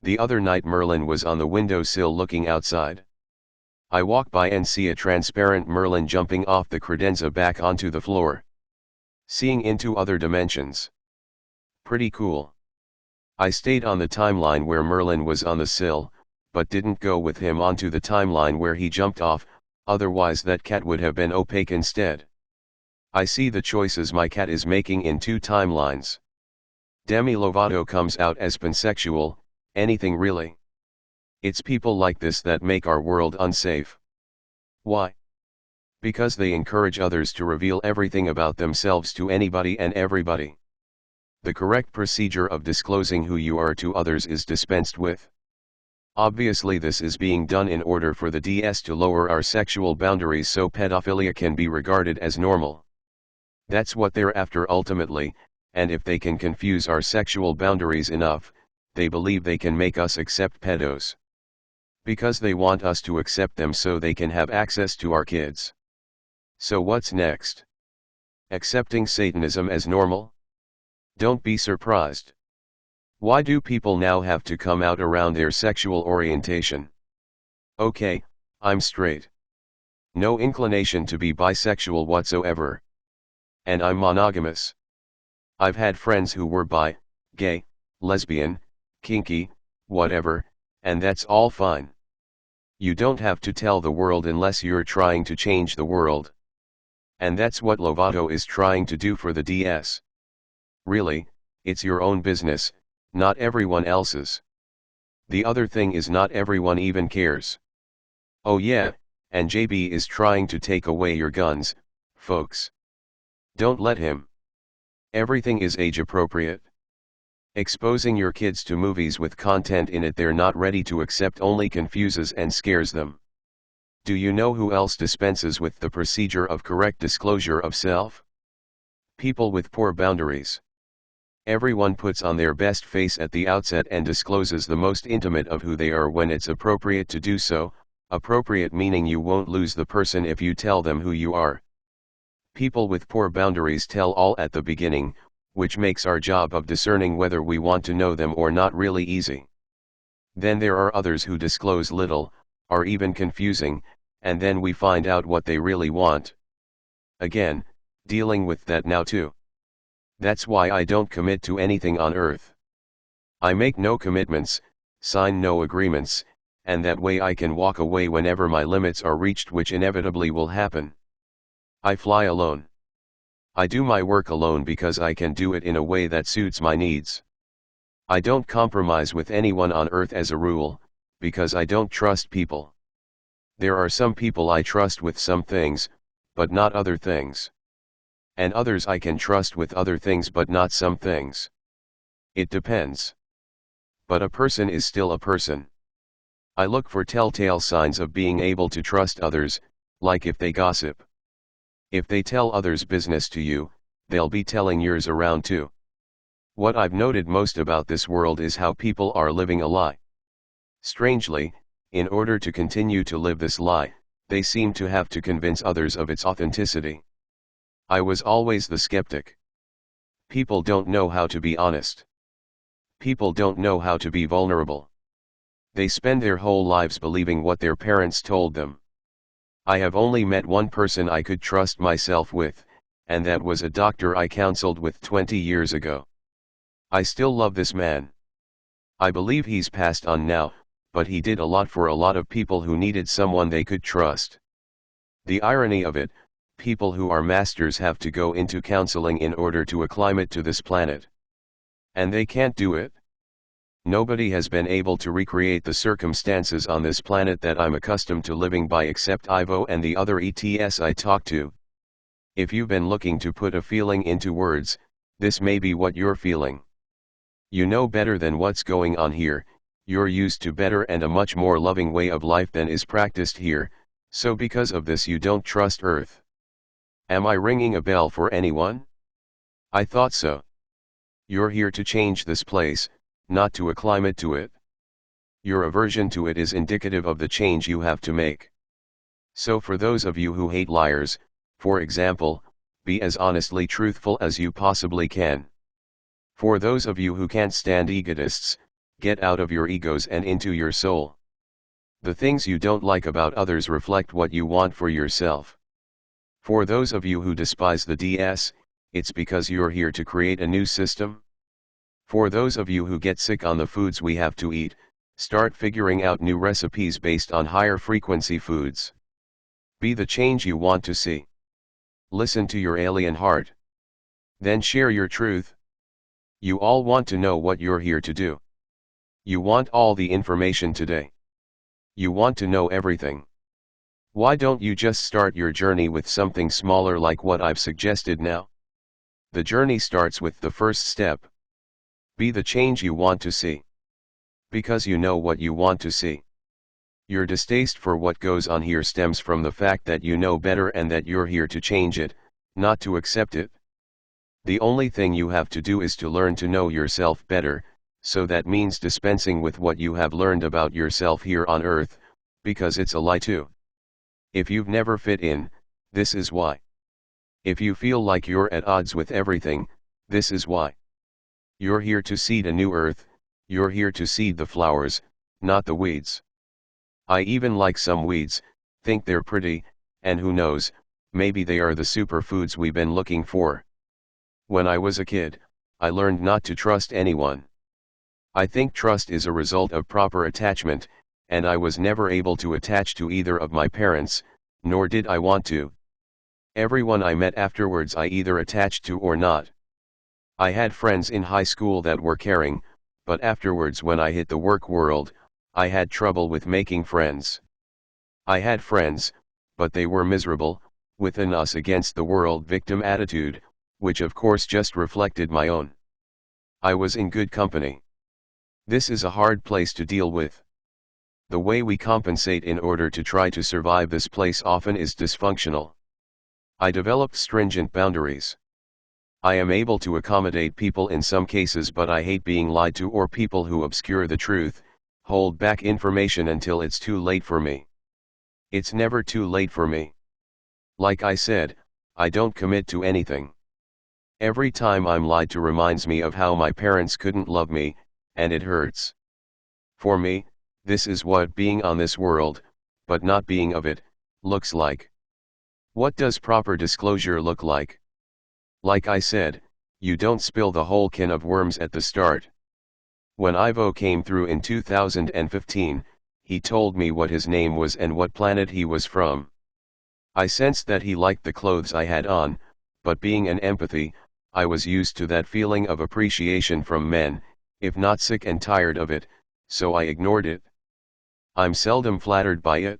The other night Merlin was on the windowsill looking outside. I walk by and see a transparent Merlin jumping off the credenza back onto the floor. Seeing into other dimensions. Pretty cool. I stayed on the timeline where Merlin was on the sill, but didn't go with him onto the timeline where he jumped off, otherwise that cat would have been opaque instead. I see the choices my cat is making in two timelines. Demi Lovato comes out as pansexual, anything really. It's people like this that make our world unsafe. Why? Because they encourage others to reveal everything about themselves to anybody and everybody. The correct procedure of disclosing who you are to others is dispensed with. Obviously this is being done in order for the DS to lower our sexual boundaries so pedophilia can be regarded as normal. That's what they're after ultimately, and if they can confuse our sexual boundaries enough, they believe they can make us accept pedos. Because they want us to accept them so they can have access to our kids. So what's next? Accepting Satanism as normal? Don't be surprised. Why do people now have to come out around their sexual orientation? Okay, I'm straight. No inclination to be bisexual whatsoever. And I'm monogamous. I've had friends who were bi, gay, lesbian, kinky, whatever, and that's all fine. You don't have to tell the world unless you're trying to change the world. And that's what Lovato is trying to do for the DS. Really, it's your own business, not everyone else's. The other thing is not everyone even cares. Oh yeah, and JB is trying to take away your guns, folks. Don't let him. Everything is age appropriate. Exposing your kids to movies with content in it they're not ready to accept only confuses and scares them. Do you know who else dispenses with the procedure of correct disclosure of self? People with poor boundaries. Everyone puts on their best face at the outset and discloses the most intimate of who they are when it's appropriate to do so, appropriate meaning you won't lose the person if you tell them who you are. People with poor boundaries tell all at the beginning, which makes our job of discerning whether we want to know them or not really easy. Then there are others who disclose little, are even confusing, and then we find out what they really want. Again, dealing with that now too. That's why I don't commit to anything on earth. I make no commitments, sign no agreements, and that way I can walk away whenever my limits are reached, which inevitably will happen. I fly alone. I do my work alone because I can do it in a way that suits my needs. I don't compromise with anyone on earth as a rule, because I don't trust people. There are some people I trust with some things, but not other things. And others I can trust with other things but not some things. It depends. But a person is still a person. I look for telltale signs of being able to trust others, like if they gossip. If they tell others' business to you, they'll be telling yours around too. What I've noted most about this world is how people are living a lie. Strangely, in order to continue to live this lie, they seem to have to convince others of its authenticity. I was always the skeptic. People don't know how to be honest. People don't know how to be vulnerable. They spend their whole lives believing what their parents told them. I have only met one person I could trust myself with, and that was a doctor I counseled with 20 years ago. I still love this man. I believe he's passed on now, but he did a lot for a lot of people who needed someone they could trust. The irony of it, people who are masters have to go into counseling in order to acclimate to this planet. And they can't do it. Nobody has been able to recreate the circumstances on this planet that I'm accustomed to living by except Ivo and the other ETS I talk to. If you've been looking to put a feeling into words, this may be what you're feeling. You know better than what's going on here, you're used to better and a much more loving way of life than is practiced here, so because of this you don't trust Earth. Am I ringing a bell for anyone? I thought so. You're here to change this place, not to acclimate to it. Your aversion to it is indicative of the change you have to make. So for those of you who hate liars, for example, be as honestly truthful as you possibly can. For those of you who can't stand egotists, get out of your egos and into your soul. The things you don't like about others reflect what you want for yourself. For those of you who despise the DS, it's because you're here to create a new system. For those of you who get sick on the foods we have to eat, start figuring out new recipes based on higher frequency foods. Be the change you want to see. Listen to your alien heart. Then share your truth. You all want to know what you're here to do. You want all the information today. You want to know everything. Why don't you just start your journey with something smaller like what I've suggested now? The journey starts with the first step. Be the change you want to see. Because you know what you want to see. Your distaste for what goes on here stems from the fact that you know better and that you're here to change it, not to accept it. The only thing you have to do is to learn to know yourself better, so that means dispensing with what you have learned about yourself here on earth, because it's a lie too. If you've never fit in, this is why. If you feel like you're at odds with everything, this is why. You're here to seed a new earth, you're here to seed the flowers, not the weeds. I even like some weeds, think they're pretty, and who knows, maybe they are the superfoods we've been looking for. When I was a kid, I learned not to trust anyone. I think trust is a result of proper attachment, and I was never able to attach to either of my parents, nor did I want to. Everyone I met afterwards I either attached to or not. I had friends in high school that were caring, but afterwards when I hit the work world, I had trouble with making friends. I had friends, but they were miserable, with an us against the world victim attitude, which of course just reflected my own. I was in good company. This is a hard place to deal with. The way we compensate in order to try to survive this place often is dysfunctional. I developed stringent boundaries. I am able to accommodate people in some cases, but I hate being lied to or people who obscure the truth, hold back information until it's too late for me. It's never too late for me. Like I said, I don't commit to anything. Every time I'm lied to reminds me of how my parents couldn't love me, and it hurts. For me, this is what being on this world, but not being of it, looks like. What does proper disclosure look like? Like I said, you don't spill the whole can of worms at the start. When Ivo came through in 2015, he told me what his name was and what planet he was from. I sensed that he liked the clothes I had on, but being an empathy, I was used to that feeling of appreciation from men, if not sick and tired of it, so I ignored it. I'm seldom flattered by it.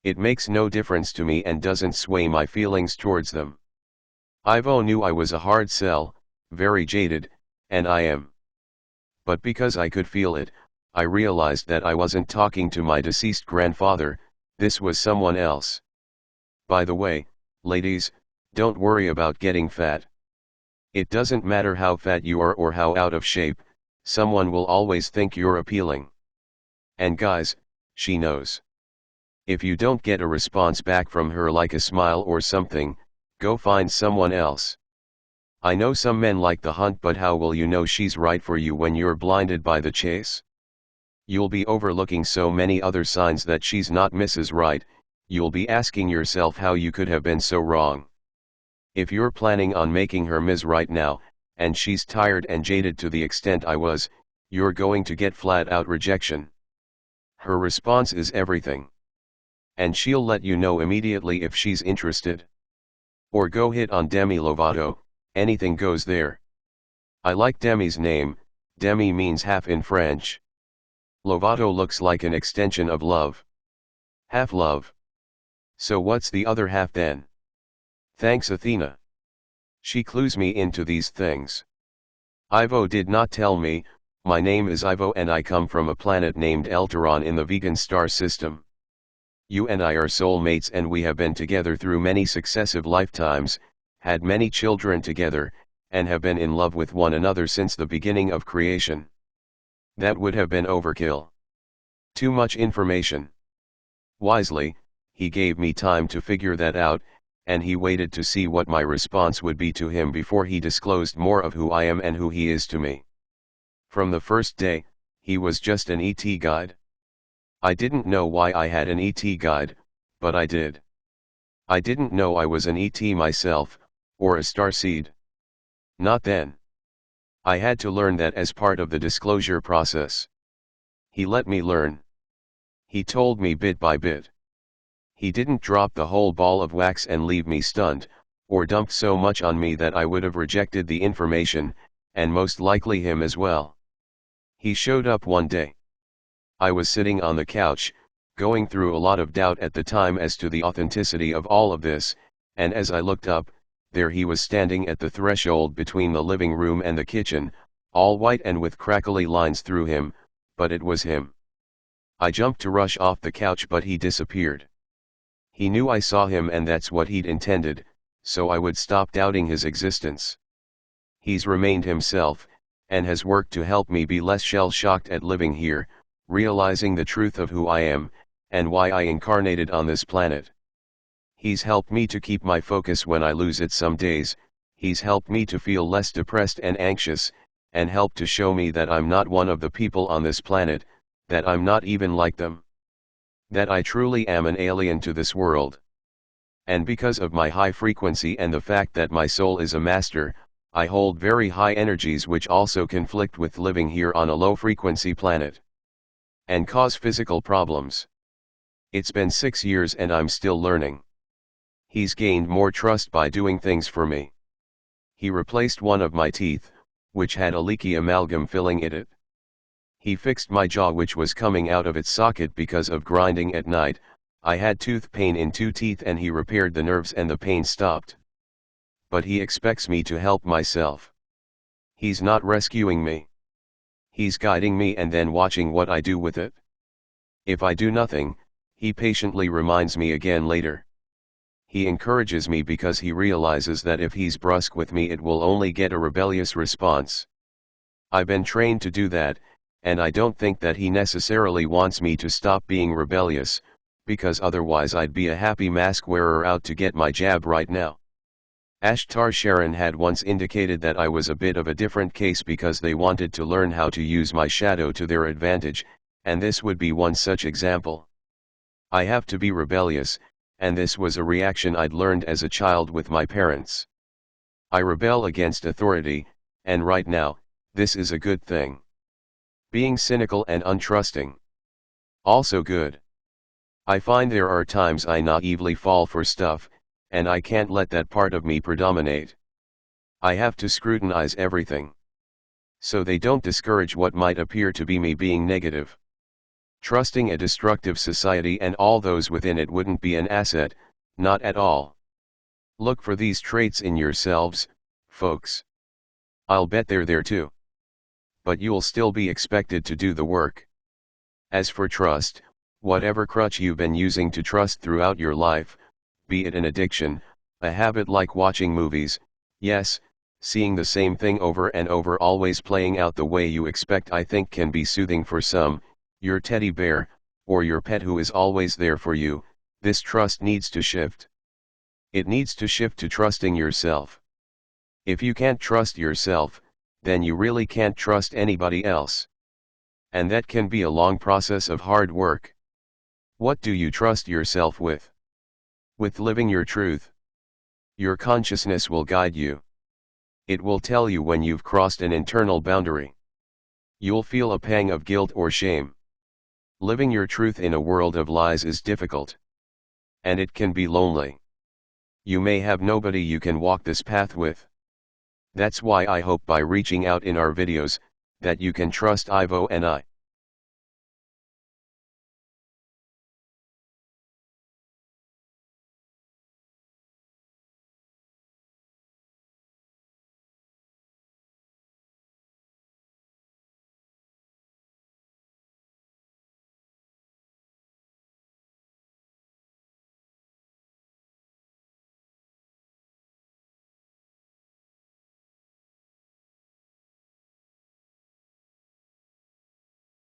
It makes no difference to me and doesn't sway my feelings towards them. Ivo knew I was a hard sell, very jaded, and I am. But because I could feel it, I realized that I wasn't talking to my deceased grandfather, this was someone else. By the way, ladies, don't worry about getting fat. It doesn't matter how fat you are or how out of shape, someone will always think you're appealing. And guys, she knows. If you don't get a response back from her like a smile or something, go find someone else. I know some men like the hunt, but how will you know she's right for you when you're blinded by the chase? You'll be overlooking so many other signs that she's not Mrs. Right, you'll be asking yourself how you could have been so wrong. If you're planning on making her Ms. Right now, and she's tired and jaded to the extent I was, you're going to get flat out rejection. Her response is everything. And she'll let you know immediately if she's interested. Or go hit on Demi Lovato, anything goes there. I like Demi's name, Demi means half in French. Lovato looks like an extension of love. Half love. So what's the other half then? Thanks Athena. She clues me into these things. Ivo did not tell me, my name is Ivo and I come from a planet named Eltaron in the vegan star system. You and I are soulmates and we have been together through many successive lifetimes, had many children together, and have been in love with one another since the beginning of creation. That would have been overkill. Too much information. Wisely, he gave me time to figure that out, and he waited to see what my response would be to him before he disclosed more of who I am and who he is to me. From the first day, he was just an ET guide. I didn't know why I had an ET guide, but I did. I didn't know I was an ET myself, or a starseed. Not then. I had to learn that as part of the disclosure process. He let me learn. He told me bit by bit. He didn't drop the whole ball of wax and leave me stunned, or dump so much on me that I would have rejected the information, and most likely him as well. He showed up one day. I was sitting on the couch, going through a lot of doubt at the time as to the authenticity of all of this, and as I looked up, there he was standing at the threshold between the living room and the kitchen, all white and with crackly lines through him, but it was him. I jumped to rush off the couch, but he disappeared. He knew I saw him, and that's what he'd intended, so I would stop doubting his existence. He's remained himself, and has worked to help me be less shell-shocked at living here, realizing the truth of who I am, and why I incarnated on this planet. He's helped me to keep my focus when I lose it some days, he's helped me to feel less depressed and anxious, and helped to show me that I'm not one of the people on this planet, that I'm not even like them. That I truly am an alien to this world. And because of my high frequency and the fact that my soul is a master, I hold very high energies which also conflict with living here on a low frequency planet. And cause physical problems. It's been 6 years and I'm still learning. He's gained more trust by doing things for me. He replaced one of my teeth, which had a leaky amalgam filling it. He fixed my jaw, which was coming out of its socket because of grinding at night. I had tooth pain in 2 teeth and he repaired the nerves and the pain stopped. But he expects me to help myself. He's not rescuing me. He's guiding me and then watching what I do with it. If I do nothing, he patiently reminds me again later. He encourages me because he realizes that if he's brusque with me it will only get a rebellious response. I've been trained to do that, and I don't think that he necessarily wants me to stop being rebellious, because otherwise I'd be a happy mask wearer out to get my jab right now. Ashtar Sheran had once indicated that I was a bit of a different case because they wanted to learn how to use my shadow to their advantage, and this would be one such example. I have to be rebellious, and this was a reaction I'd learned as a child with my parents. I rebel against authority, and right now, this is a good thing. Being cynical and untrusting. Also good. I find there are times I naively fall for stuff, and I can't let that part of me predominate. I have to scrutinize everything. So they don't discourage what might appear to be me being negative. Trusting a destructive society and all those within it wouldn't be an asset, not at all. Look for these traits in yourselves, folks. I'll bet they're there too. But you'll still be expected to do the work. As for trust, whatever crutch you've been using to trust throughout your life, be it an addiction, a habit like watching movies, yes, seeing the same thing over and over always playing out the way you expect, I think can be soothing for some, your teddy bear, or your pet who is always there for you. This trust needs to shift. It needs to shift to trusting yourself. If you can't trust yourself, then you really can't trust anybody else. And that can be a long process of hard work. What do you trust yourself with? With living your truth. Your consciousness will guide you. It will tell you when you've crossed an internal boundary. You'll feel a pang of guilt or shame. Living your truth in a world of lies is difficult. And it can be lonely. You may have nobody you can walk this path with. That's why I hope by reaching out in our videos, that you can trust Ivo and I.